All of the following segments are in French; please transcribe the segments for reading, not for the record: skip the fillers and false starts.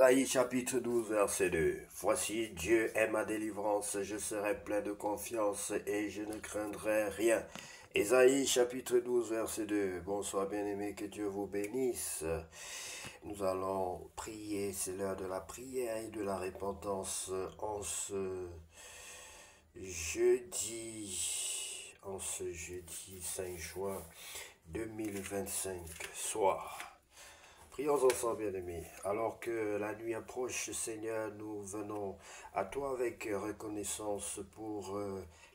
Isaïe chapitre 12 verset 2. Voici Dieu est ma délivrance, je serai plein de confiance et je ne craindrai rien. Isaïe chapitre 12 verset 2. Bonsoir bien-aimés, que Dieu vous bénisse. Nous allons prier, c'est l'heure de la prière et de la repentance en ce jeudi 5 juin 2025 soir. Prions ensemble, bien-aimés. Alors que la nuit approche, Seigneur, nous venons à toi avec reconnaissance pour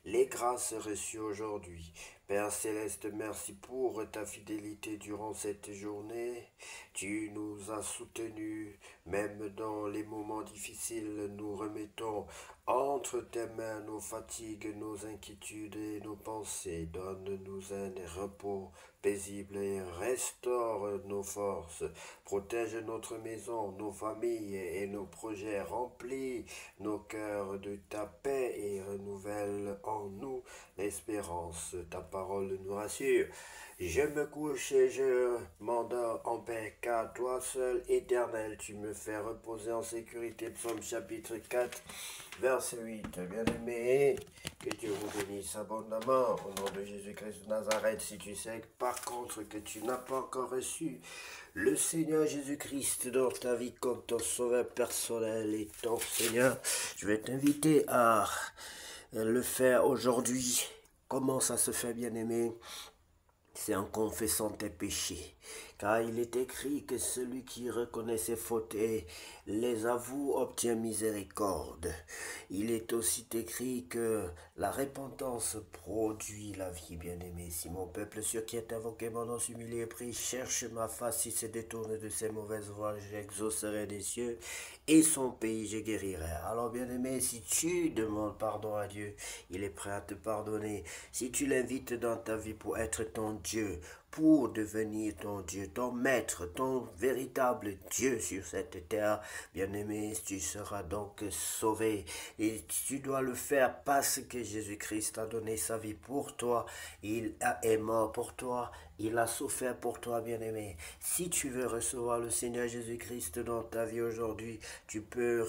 les grâces reçues aujourd'hui. Père Céleste, merci pour ta fidélité durant cette journée. Tu nous as soutenus, même dans les moments difficiles. Nous remettons entre tes mains nos fatigues, nos inquiétudes et nos pensées. Donne-nous un repos paisible et restaure nos forces. Protège notre maison, nos familles et nos projets. Remplis nos cœurs de ta paix et renouvelle en nous l'espérance. Ta parole nous rassure. Je me couche et je m'endors en paix, car toi seul, éternel, tu me fais reposer en sécurité. Psaume chapitre 4, verset 8. Bien-aimé, que Dieu vous bénisse abondamment. Au nom de Jésus-Christ de Nazareth, si tu sais par contre que tu n'as pas encore reçu le Seigneur Jésus-Christ dans ta vie comme ton sauveur personnel et ton Seigneur, je vais t'inviter à le faire aujourd'hui. Comment ça se fait, bien-aimé? C'est en confessant tes péchés. Car il est écrit que celui qui reconnaît ses fautes et les avoue obtient miséricorde. Il est aussi écrit que la repentance produit la vie, bien-aimé. Si mon peuple sur qui est invoqué mon nom s'humilie et prie, cherche ma face, si se détourne de ses mauvaises voies, j'exaucerai des cieux et son pays je guérirai. Alors, bien-aimé, si tu demandes pardon à Dieu, il est prêt à te pardonner. Si tu l'invites dans ta vie pour être ton Dieu, pour devenir ton Dieu, ton maître, ton véritable Dieu sur cette terre, bien-aimé, tu seras donc sauvé. Et tu dois le faire parce que Jésus-Christ a donné sa vie pour toi. Il est mort pour toi. Il a souffert pour toi, bien-aimé. Si tu veux recevoir le Seigneur Jésus-Christ dans ta vie aujourd'hui, tu peux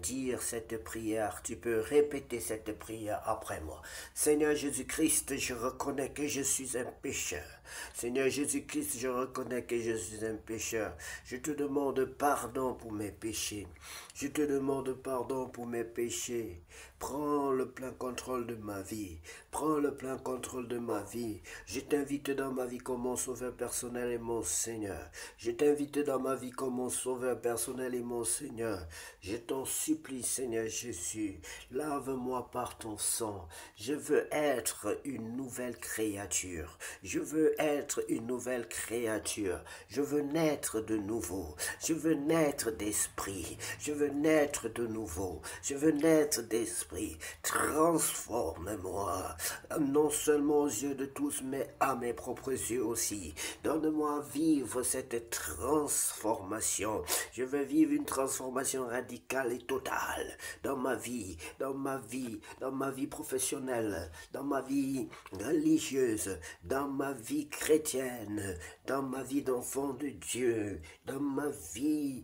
dire cette prière, tu peux répéter cette prière après moi. Seigneur Jésus-Christ, je reconnais que je suis un pécheur. Seigneur Jésus-Christ, je reconnais que je suis un pécheur. Je te demande pardon pour mes péchés. Je te demande pardon pour mes péchés. Prends le plein contrôle de ma vie. Prends le plein contrôle de ma vie. Je t'invite dans ma vie comme mon sauveur personnel et mon Seigneur. Je t'invite dans ma vie comme mon sauveur personnel et mon Seigneur. Je t'en supplie, Seigneur Jésus, lave-moi par ton sang. Je veux être une nouvelle créature. Je veux être une nouvelle créature. Je veux naître de nouveau. Je veux naître d'esprit. Je veux naître de nouveau. Je veux naître d'esprit. Transforme-moi, non seulement aux yeux de tous, mais à mes propres yeux aussi. Donne-moi à vivre cette transformation. Je veux vivre une transformation radicale et totale dans ma vie, dans ma vie, dans ma vie professionnelle, dans ma vie religieuse, dans ma vie chrétienne, dans ma vie d'enfant de Dieu, dans ma vie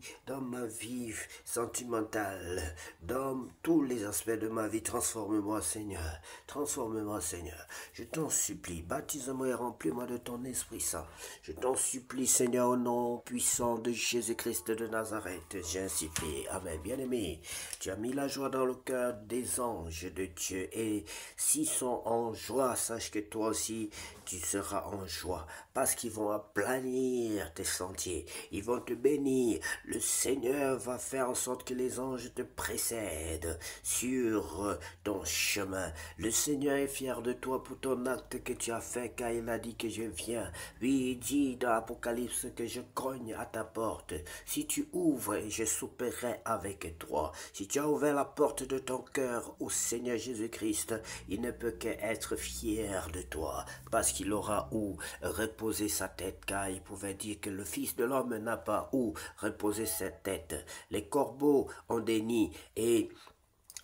sentimentale, dans tous les aspects de ma vie. Transforme-moi, Seigneur. Transforme-moi, Seigneur. Je t'en supplie, baptise-moi et remplis-moi de ton Esprit Saint. Je t'en supplie, Seigneur, au nom puissant de Jésus-Christ de Nazareth. J'ai ainsi prié. Amen. Bien-aimé, tu as mis la joie dans le cœur des anges de Dieu. Et s'ils sont en joie, sache que toi aussi, tu seras en joie. Parce qu'ils vont aplanir tes sentiers. Ils vont te bénir. Le Seigneur va faire en sorte que les anges te précèdent sur ton chemin. Le Seigneur est fier de toi pour ton acte que tu as fait, car il a dit que je viens. Oui, il dit dans l'Apocalypse que je cogne à ta porte. Si tu ouvres, je souperai avec toi. Si tu as ouvert la porte de ton cœur au Seigneur Jésus-Christ, il ne peut qu'être fier de toi, parce qu'il aura où reposer sa tête, car il pouvait dire que le Fils de l'homme n'a pas où reposer sa tête. Les corbeaux ont des nids et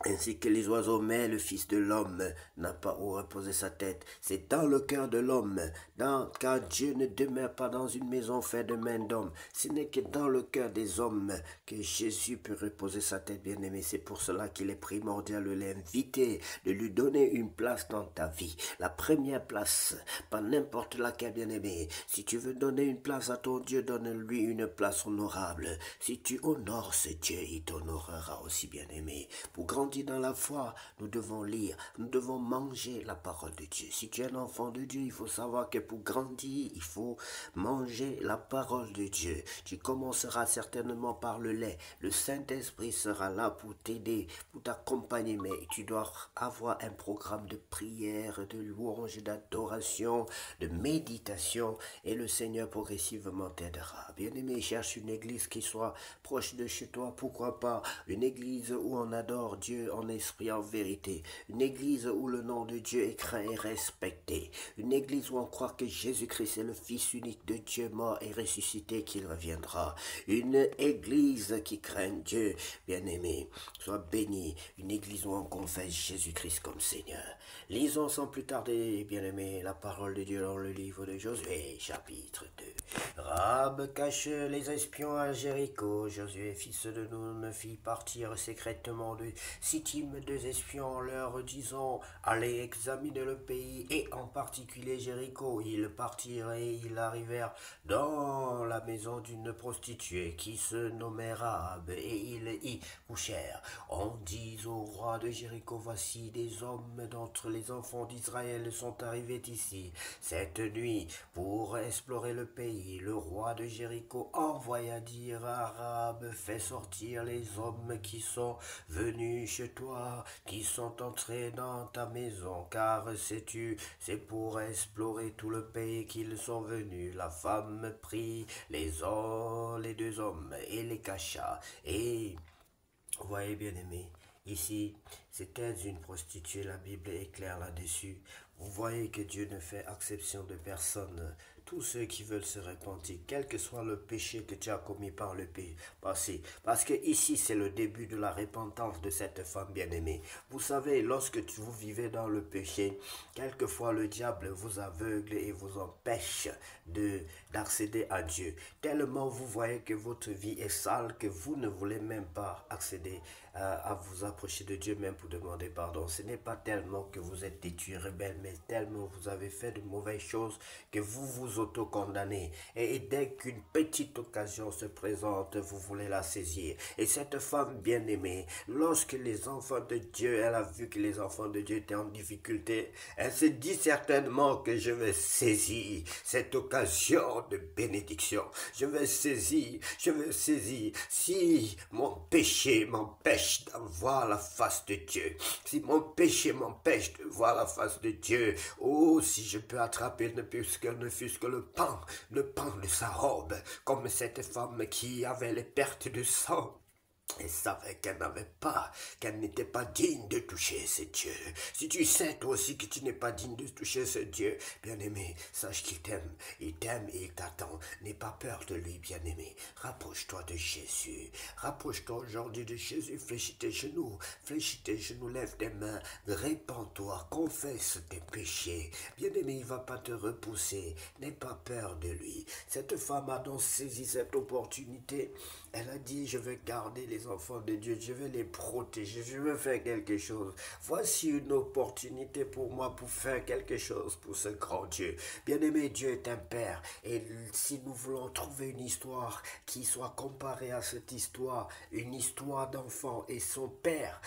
ainsi que les oiseaux, mais le Fils de l'homme n'a pas où reposer sa tête. C'est dans le cœur de l'homme, car Dieu ne demeure pas dans une maison faite de main d'homme. Ce n'est que dans le cœur des hommes que Jésus peut reposer sa tête, bien-aimé. C'est pour cela qu'il est primordial de l'inviter, de lui donner une place dans ta vie. La première place, pas n'importe laquelle, bien-aimé. Si tu veux donner une place à ton Dieu, donne-lui une place honorable. Si tu honores ce Dieu, il t'honorera aussi, bien-aimé. Pour grandir dans la foi, nous devons lire, nous devons manger la parole de Dieu. Si tu es un enfant de Dieu, il faut savoir que pour grandir, il faut manger la parole de Dieu. Tu commenceras certainement par le lait. Le Saint-Esprit sera là pour t'aider, pour t'accompagner, mais tu dois avoir un programme de prière, de louange, d'adoration, de méditation, et le Seigneur progressivement t'aidera. Bien-aimé, cherche une église qui soit proche de chez toi, pourquoi pas une église où on adore Dieu en esprit, en vérité. Une église où le nom de Dieu est craint et respecté. Une église où on croit que Jésus-Christ est le Fils unique de Dieu mort et ressuscité, qu'il reviendra. Une église qui craint Dieu, bien-aimé. Sois béni. Une église où on confesse Jésus-Christ comme Seigneur. Lisons sans plus tarder, bien-aimé, la parole de Dieu dans le livre de Josué, chapitre 2. Rahab cache les espions à Jéricho. Josué, fils de Nun, fit partir secrètement de Sittim 2 espions, leur disant: allez examiner le pays, et en particulier Jéricho. Ils partirent et ils arrivèrent dans la maison d'une prostituée qui se nommait Rahab, et ils y couchèrent. On dit au roi de Jéricho: voici des hommes d'entre les enfants d'Israël sont arrivés ici cette nuit pour explorer le pays. Le roi de Jéricho envoya dire à Rahab: fais sortir les hommes qui sont venus chez toi, qui sont entrés dans ta maison, car c'est pour explorer tout le pays qu'ils sont venus. La femme prit les 2 hommes et les cacha. Et vous voyez, bien aimé, ici, c'était une prostituée, la Bible est claire là-dessus. Vous voyez que Dieu ne fait exception de personne. Tous ceux qui veulent se repentir, quel que soit le péché que tu as commis par le passé. Parce que ici, c'est le début de la repentance de cette femme bien-aimée. Vous savez, lorsque vous vivez dans le péché, quelquefois le diable vous aveugle et vous empêche d'accéder à Dieu. Tellement vous voyez que votre vie est sale que vous ne voulez même pas accéder à vous approcher de Dieu même pour demander pardon. Ce n'est pas tellement que vous êtes têtu, rebelle, mais tellement vous avez fait de mauvaises choses que vous vous auto-condamnez. Et dès qu'une petite occasion se présente, vous voulez la saisir. Et cette femme bien-aimée, lorsque les enfants de Dieu, elle a vu que les enfants de Dieu étaient en difficulté, elle se dit certainement que je vais saisir cette occasion de bénédiction. Je vais saisir. Si mon péché m'empêche d'avoir la face de Dieu, si mon péché m'empêche de voir la face de Dieu, oh, si je peux attraper ne fût-ce que le pan de sa robe, comme cette femme qui avait les pertes de sang, et savait qu'elle n'était pas digne de toucher ce Dieu. Si tu sais toi aussi que tu n'es pas digne de toucher ce Dieu, bien-aimé, sache qu'il t'aime et il t'attend. N'aie pas peur de lui, bien-aimé. Rapproche-toi de Jésus. Rapproche-toi aujourd'hui de Jésus. Fléchis tes genoux, lève tes mains, répands-toi, confesse tes péchés. Bien-aimé, il ne va pas te repousser. N'aie pas peur de lui. Cette femme a donc saisi cette opportunité. Elle a dit: je vais garder les enfants de Dieu, je vais les protéger, je veux faire quelque chose. Voici une opportunité pour moi pour faire quelque chose pour ce grand Dieu. Bien-aimé, Dieu est un Père. Et si nous voulons trouver une histoire qui soit comparée à cette histoire, une histoire d'enfant et son Père,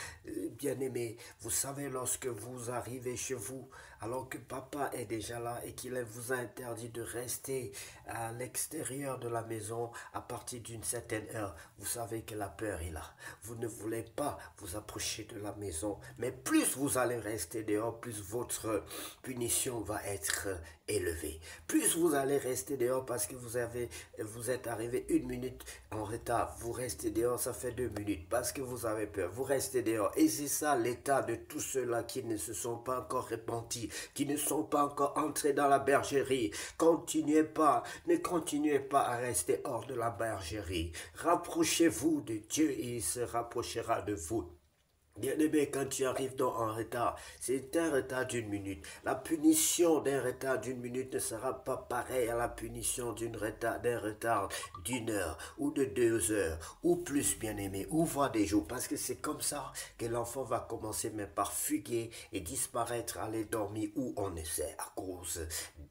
bien-aimé, vous savez, lorsque vous arrivez chez vous, alors que papa est déjà là et qu'il vous a interdit de rester à l'extérieur de la maison à partir d'une certaine heure, vous savez que la peur est là. Vous ne voulez pas vous approcher de la maison, mais plus vous allez rester dehors, plus votre punition va être élevée. Plus vous allez rester dehors parce que vous êtes arrivé 1 minute en retard, vous restez dehors, ça fait 2 minutes parce que vous avez peur, vous restez dehors. Et c'est ça l'état de tous ceux-là qui ne se sont pas encore repentis, qui ne sont pas encore entrés dans la bergerie. Ne continuez pas à rester hors de la bergerie. Rapprochez-vous de Dieu et il se rapprochera de vous. Bien-aimé, quand tu arrives en retard, c'est un retard d'une minute. La punition d'un retard d'une minute ne sera pas pareille à la punition d'un retard d'une heure ou de 2 heures ou plus, bien-aimé, ou voire des jours. Parce que c'est comme ça que l'enfant va commencer mais par fuguer et disparaître, aller dormir où on ne sait à cause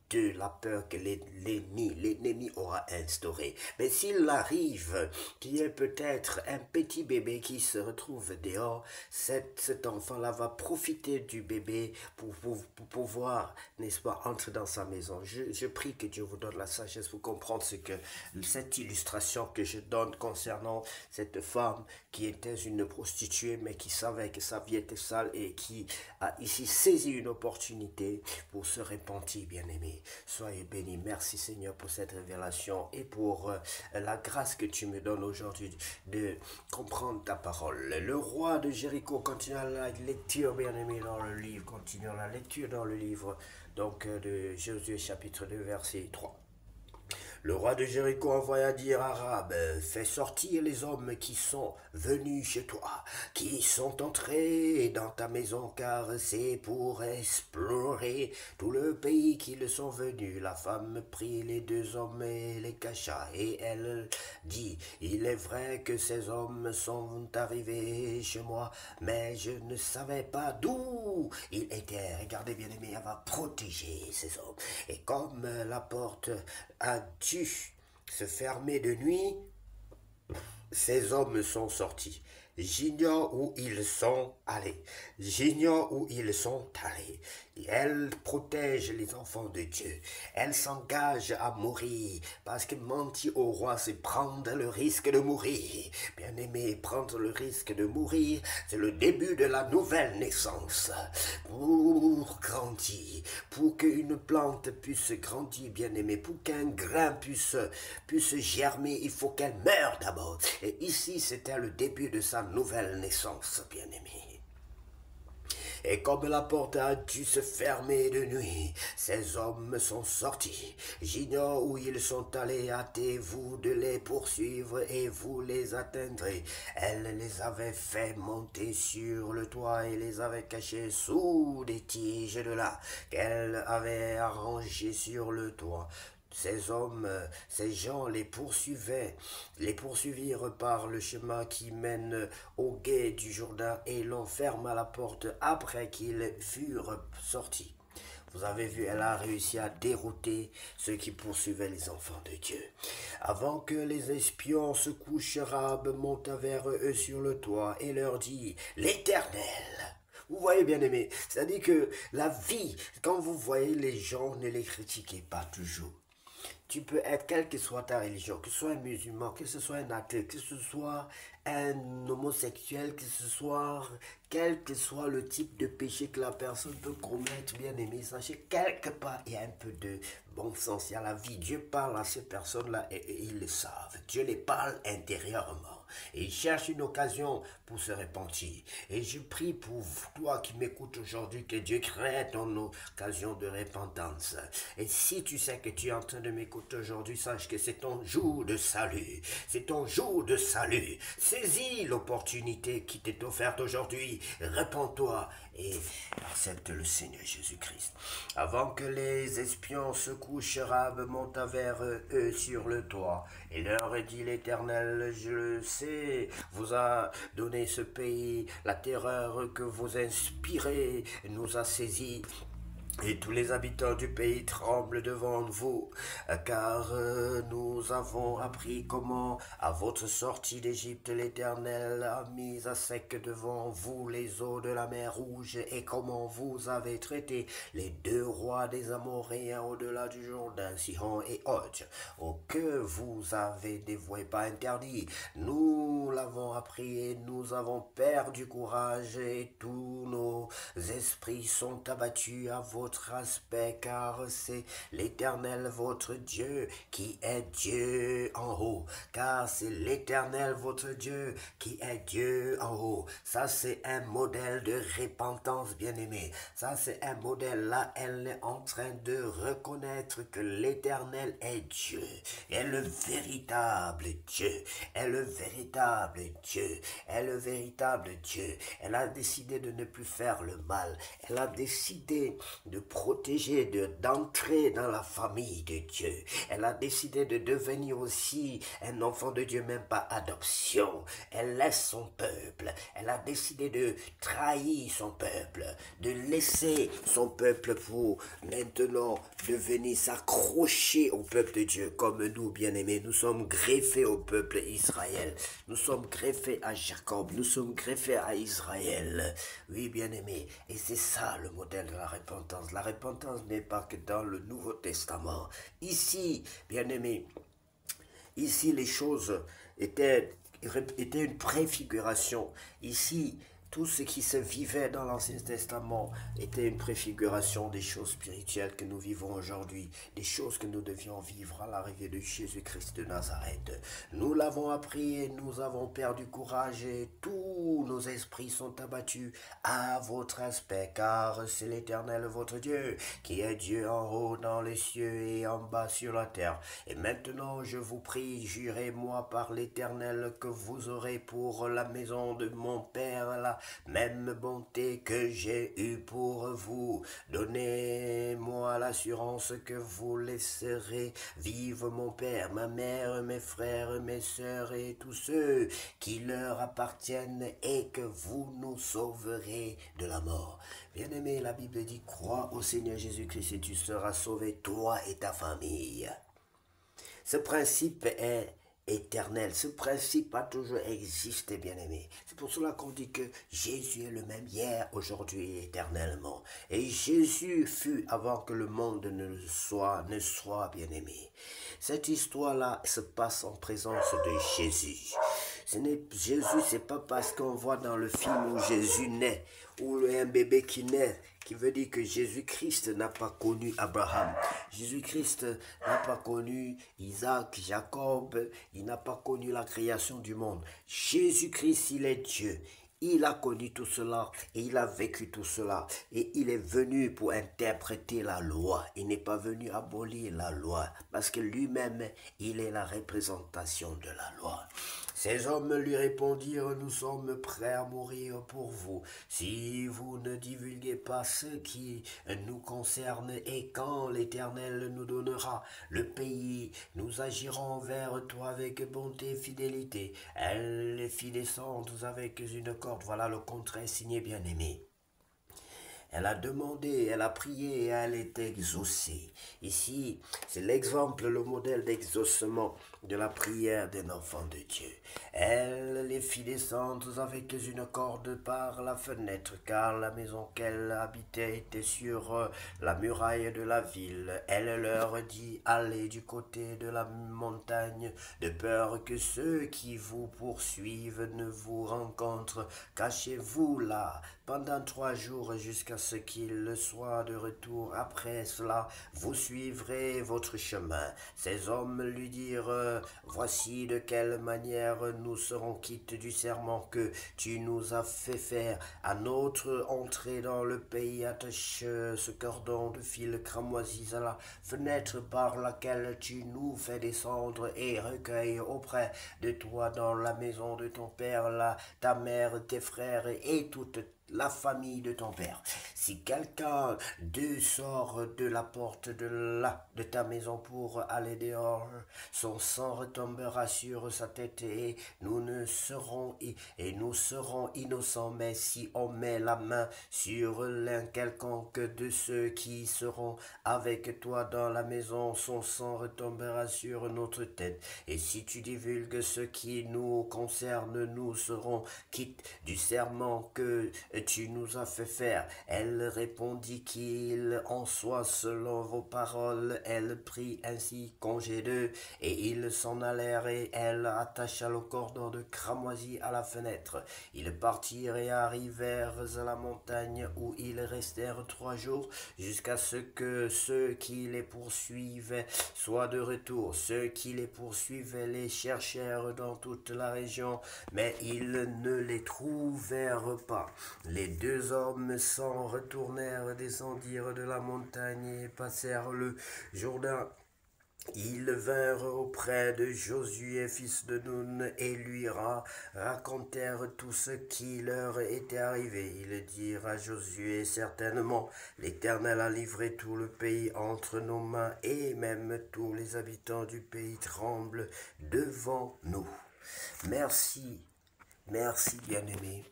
de la peur que l'ennemi aura instaurée. Mais s'il arrive qu'il y ait peut-être un petit bébé qui se retrouve dehors, cet enfant-là va profiter du bébé pour pouvoir, n'est-ce pas, entrer dans sa maison. Je prie que Dieu vous donne la sagesse pour comprendre cette illustration que je donne concernant cette femme qui était une prostituée, mais qui savait que sa vie était sale et qui a ici saisi une opportunité pour se repentir, bien-aimé. Soyez bénis. Merci Seigneur pour cette révélation et pour la grâce que tu me donnes aujourd'hui de comprendre ta parole. Le roi de Jéricho, continue la lecture, bien-aimé, dans le livre. Continue la lecture dans le livre donc de Josué chapitre 2 verset 3. Le roi de Jéricho envoya dire à Rahab, fais sortir les hommes qui sont venus chez toi, qui sont entrés dans ta maison, car c'est pour explorer tout le pays qu'ils sont venus. La femme prit les 2 hommes et les cacha, et elle dit, il est vrai que ces hommes sont arrivés chez moi, mais je ne savais pas d'où ils étaient. Regardez bien aimé, elle va protéger ces hommes. Et comme la porte a dû se fermer de nuit, ces hommes sont sortis. J'ignore où ils sont allés. J'ignore où ils sont allés. Elle protège les enfants de Dieu. Elle s'engage à mourir. Parce que mentir au roi, c'est prendre le risque de mourir. Bien-aimé, prendre le risque de mourir, c'est le début de la nouvelle naissance. Pour grandir, pour qu'une plante puisse grandir, bien-aimé, pour qu'un grain puisse germer, il faut qu'elle meure d'abord. Et ici, c'était le début de sa nouvelle naissance, bien-aimé. Et comme la porte a dû se fermer de nuit, ces hommes sont sortis. J'ignore où ils sont allés, hâtez-vous de les poursuivre et vous les atteindrez. Elle les avait fait monter sur le toit et les avait cachés sous des tiges de là qu'elle avait arrangées sur le toit. Ces hommes, ces gens les poursuivirent par le chemin qui mène au gué du Jourdain et l'enferment à la porte après qu'ils furent sortis. Vous avez vu, elle a réussi à dérouter ceux qui poursuivaient les enfants de Dieu. Avant que les espions se couchent, Rahab monta vers eux sur le toit et leur dit, l'Éternel. Vous voyez, bien aimé, c'est-à-dire que la vie, quand vous voyez les gens, ne les critiquez pas toujours. Tu peux être, quelle que soit ta religion, que ce soit un musulman, que ce soit un athée, que ce soit un homosexuel, que ce soit quel que soit le type de péché que la personne peut commettre, bien aimé, sachez, quelque part, il y a un peu de bon sens, il y a la vie. Dieu parle à ces personnes-là et ils le savent. Dieu les parle intérieurement. Et il cherche une occasion pour se repentir. Et je prie pour toi qui m'écoutes aujourd'hui que Dieu crée ton occasion de repentance. Et si tu sais que tu es en train de m'écouter aujourd'hui, sache que c'est ton jour de salut. C'est ton jour de salut. Saisis l'opportunité qui t'est offerte aujourd'hui. Répands-toi et accepte le Seigneur Jésus-Christ. Avant que les espions se couchent, Rahab monta vers eux sur le toit et leur dit l'Éternel, je le sais, vous a donné ce pays, la terreur que vous inspirez nous a saisis. Et tous les habitants du pays tremblent devant vous, car nous avons appris comment, à votre sortie d'Égypte, l'Éternel a mis à sec devant vous les eaux de la mer Rouge, et comment vous avez traité les 2 rois des Amoréens au-delà du Jourdain, Sihon et Og, que vous avez dévoué, pas interdit. Nous l'avons appris et nous avons perdu courage, et tous nos esprits sont abattus à votre aspect, car c'est l'Éternel votre Dieu qui est Dieu en haut, car c'est l'Éternel votre Dieu qui est Dieu en haut. Ça, c'est un modèle de repentance, bien-aimé. Ça, c'est un modèle. Là, elle est en train de reconnaître que l'Éternel est Dieu, est le véritable Dieu, est le véritable Dieu, est le véritable Dieu. Elle a décidé de ne plus faire le mal. Elle a décidé de protéger, d'entrer dans la famille de Dieu. Elle a décidé de devenir aussi un enfant de Dieu, même par adoption. Elle laisse son peuple. Elle a décidé de trahir son peuple, de laisser son peuple pour maintenant devenir s'accrocher au peuple de Dieu. Comme nous, bien-aimés, nous sommes greffés au peuple Israël. Nous sommes greffés à Jacob. Nous sommes greffés à Israël. Oui, bien-aimés. Et c'est ça le modèle de la repentance. La repentance n'est pas que dans le Nouveau Testament. Ici, bien-aimés, ici les choses étaient une préfiguration. Ici, tout ce qui se vivait dans l'Ancien Testament était une préfiguration des choses spirituelles que nous vivons aujourd'hui, des choses que nous devions vivre à l'arrivée de Jésus-Christ de Nazareth. Nous l'avons appris et nous avons perdu courage et tous nos esprits sont abattus à votre aspect, car c'est l'Éternel votre Dieu, qui est Dieu en haut dans les cieux et en bas sur la terre. Et maintenant, je vous prie, jurez-moi par l'Éternel que vous aurez pour la maison de mon Père la même bonté que j'ai eue pour vous. Donnez-moi l'assurance que vous laisserez vivre mon Père, ma mère, mes frères, mes sœurs et tous ceux qui leur appartiennent et que vous nous sauverez de la mort. Bien-aimé, la Bible dit, crois au Seigneur Jésus-Christ et tu seras sauvé, toi et ta famille. Ce principe est éternel. Ce principe a toujours existé, bien-aimé. C'est pour cela qu'on dit que Jésus est le même hier, aujourd'hui et éternellement. Et Jésus fut avant que le monde ne soit bien-aimé. Cette histoire-là se passe en présence de Jésus. Jésus, c'est pas parce qu'on voit dans le film où Jésus naît, ou un bébé qui naît, qui veut dire que Jésus-Christ n'a pas connu Abraham. Jésus-Christ n'a pas connu Isaac, Jacob, il n'a pas connu la création du monde. Jésus-Christ, il est Dieu. Il a connu tout cela et il a vécu tout cela. Et il est venu pour interpréter la loi. Il n'est pas venu abolir la loi parce que lui-même, il est la représentation de la loi. Ces hommes lui répondirent, nous sommes prêts à mourir pour vous, si vous ne divulguez pas ce qui nous concerne et quand l'Éternel nous donnera le pays, nous agirons vers toi avec bonté et fidélité. Elle les fit descendre avec une corde, voilà le contrat signé bien-aimé. Elle a demandé, elle a prié et elle est exaucée. Ici, c'est l'exemple, le modèle d'exaucement de la prière d'un enfant de Dieu. Elle les fit descendre avec une corde par la fenêtre, car la maison qu'elle habitait était sur la muraille de la ville. Elle leur dit, allez du côté de la montagne, de peur que ceux qui vous poursuivent ne vous rencontrent. Cachez-vous là pendant 3 jours jusqu'à ce qu'il soit de retour. Après cela, vous suivrez votre chemin. Ces hommes lui dirent, voici de quelle manière nous serons quittes du serment que tu nous as fait faire. À notre entrée dans le pays, attache ce cordon de fil cramoisi à la fenêtre par laquelle tu nous fais descendre et recueille auprès de toi dans la maison de ton père, ta mère, tes frères et toute la famille de ton père. Si quelqu'un d'eux sort de la porte de ta maison pour aller dehors, son sang retombera sur sa tête et nous serons innocents. Mais si on met la main sur l'un quelconque de ceux qui seront avec toi dans la maison, son sang retombera sur notre tête. Et si tu divulgues ce qui nous concerne, nous serons quittes du serment que tu nous as fait faire. Elle répondit qu'il en soit selon vos paroles. Elle prit ainsi congé d'eux et ils s'en allèrent et elle attacha le cordon de cramoisi à la fenêtre. Ils partirent et arrivèrent à la montagne où ils restèrent 3 jours jusqu'à ce que ceux qui les poursuivaient soient de retour. Ceux qui les poursuivaient les cherchèrent dans toute la région, mais ils ne les trouvèrent pas. Les 2 hommes s'en retournèrent, descendirent de la montagne et passèrent le Jourdain Ils vinrent auprès de Josué, fils de Nun, et lui racontèrent tout ce qui leur était arrivé. Ils dirent à Josué, certainement, l'Éternel a livré tout le pays entre nos mains, et même tous les habitants du pays tremblent devant nous. Merci, merci bien-aimés,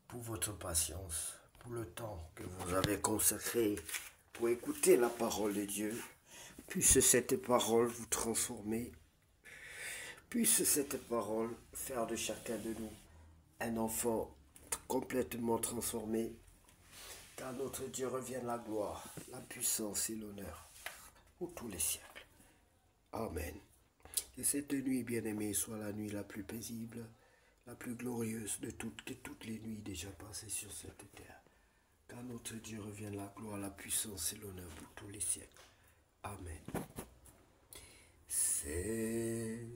pour votre patience, pour le temps que vous avez consacré pour écouter la parole de Dieu. Puisse cette parole vous transformer. Puisse cette parole faire de chacun de nous un enfant complètement transformé. Car notre Dieu revienne la gloire, la puissance et l'honneur pour tous les siècles. Amen. Que cette nuit bien-aimée soit la nuit la plus paisible, la plus glorieuse de toutes les nuits déjà passées sur cette terre. Car notre Dieu revienne la gloire, la puissance et l'honneur pour tous les siècles. Amen. Seigneur.